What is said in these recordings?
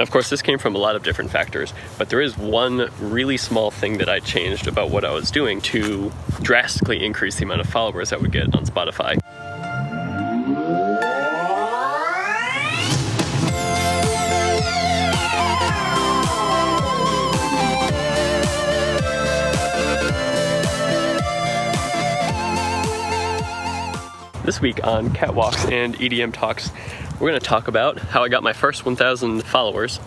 And of course, this came from a lot of different factors, but there is one really small thing that I changed about what I was doing to drastically increase the amount of followers I would get on Spotify. This week on Walks and EDM Talks, we're going to talk about how I got my first 1,000 followers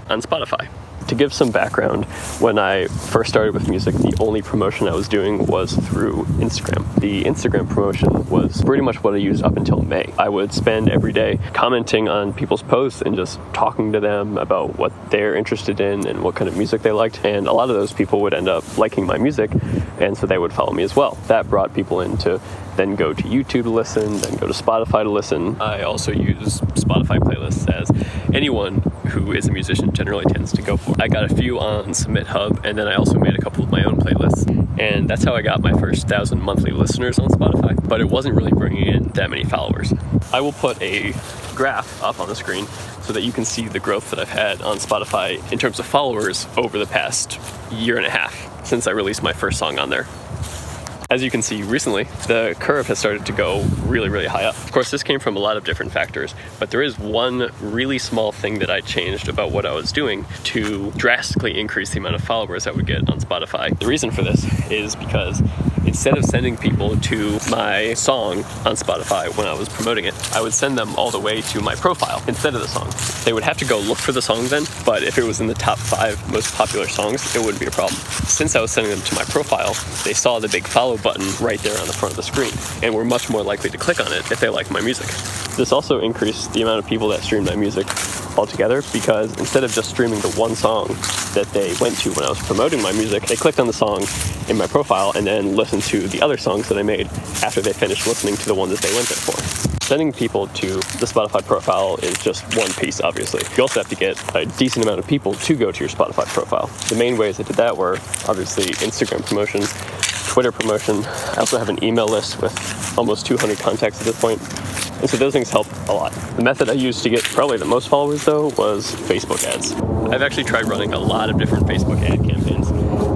on Spotify. To give some background, when I first started with music, the only promotion I was doing was through Instagram. The Instagram promotion was pretty much what I used up until May. I would spend every day commenting on people's posts and just talking to them about what they're interested in and what kind of music they liked. And a lot of those people would end up liking my music, and so they would follow me as well. That brought people in to then go to YouTube to listen, then go to Spotify to listen. I also use Spotify playlists, as anyone who is a musician generally tends to go for. I got a few on Submit Hub, and then I also made a couple of my own playlists. And that's how I got my first 1,000 monthly listeners on Spotify, but it wasn't really bringing in that many followers. I will put a graph up on the screen so that you can see the growth that I've had on Spotify in terms of followers over the past year and a half since I released my first song on there. As you can see recently, the curve has started to go really, really high up. Of course, this came from a lot of different factors, but there is one really small thing that I changed about what I was doing to drastically increase the amount of followers I would get on Spotify. The reason for this is because instead of sending people to my song on Spotify when I was promoting it, I would send them all the way to my profile instead of the song. They would have to go look for the song then, but if it was in the top 5 most popular songs, it wouldn't be a problem. Since I was sending them to my profile, they saw the big follow button right there on the front of the screen and were much more likely to click on it if they liked my music. This also increased the amount of people that streamed my music altogether, because instead of just streaming the one song that they went to when I was promoting my music, they clicked on the song in my profile and then listened to the other songs that I made after they finished listening to the one that they went there for. Sending people to the Spotify profile is just one piece, obviously. You also have to get a decent amount of people to go to your Spotify profile. The main ways I did that were obviously Instagram promotion, Twitter promotion. I also have an email list with almost 200 contacts at this point. And so those things help a lot. The method I used to get probably the most followers, though, was Facebook ads. I've actually tried running a lot of different Facebook ad campaigns,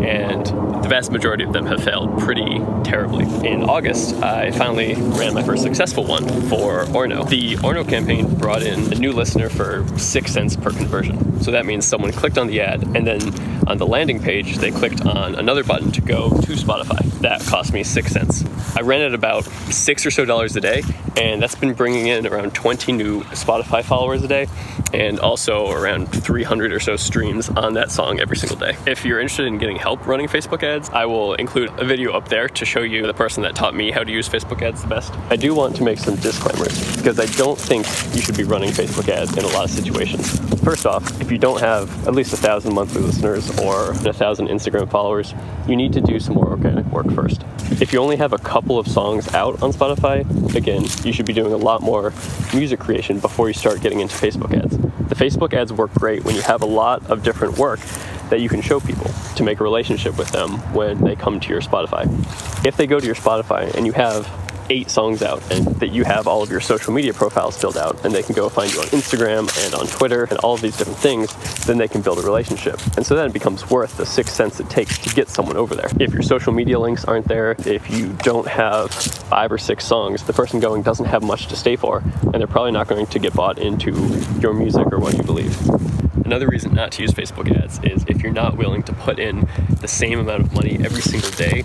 and the vast majority of them have failed pretty terribly. In August, I finally ran my first successful one for Orno. The Orno campaign brought in a new listener for 6 cents per conversion. So that means someone clicked on the ad, and then on the landing page, they clicked on another button to go to Spotify. That cost me 6 cents. I ran it about $6 or so a day, and that's been bringing in around 20 new Spotify followers a day, and also around 300 or so streams on that song every single day. If you're interested in getting help running Facebook ads, I will include a video up there to show you the person that taught me how to use Facebook ads the best. I do want to make some disclaimers, because I don't think you should be running Facebook ads in a lot of situations. First off, if you don't have at least 1,000 monthly listeners or 1,000 Instagram followers, you need to do some more organic work first. If you only have a couple of songs out on Spotify, again, you should be doing a lot more music creation before you start getting into Facebook ads. The Facebook ads work great when you have a lot of different work that you can show people to make a relationship with them when they come to your Spotify. If they go to your Spotify and you have 8 songs out and that you have all of your social media profiles filled out, and they can go find you on Instagram and on Twitter and all of these different things, then they can build a relationship. And so then it becomes worth the 6 cents it takes to get someone over there. If your social media links aren't there, if you don't have 5 or 6 songs, the person going doesn't have much to stay for, and they're probably not going to get bought into your music or what you believe. Another reason not to use Facebook ads is if you're not willing to put in the same amount of money every single day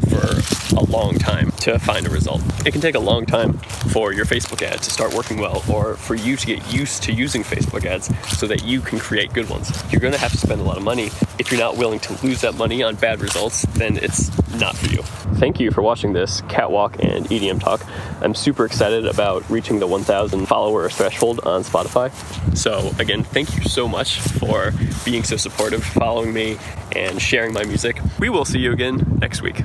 for a long time to find a result. It can take a long time for your Facebook ad to start working well, or for you to get used to using Facebook ads so that you can create good ones. You're going to have to spend a lot of money. If you're not willing to lose that money on bad results, then it's not for you. Thank you for watching this Catwalk and EDM Talk. I'm super excited about reaching the 1,000 follower threshold on Spotify. So again, thank you so much for being so supportive, following me, and sharing my music. We will see you again next week.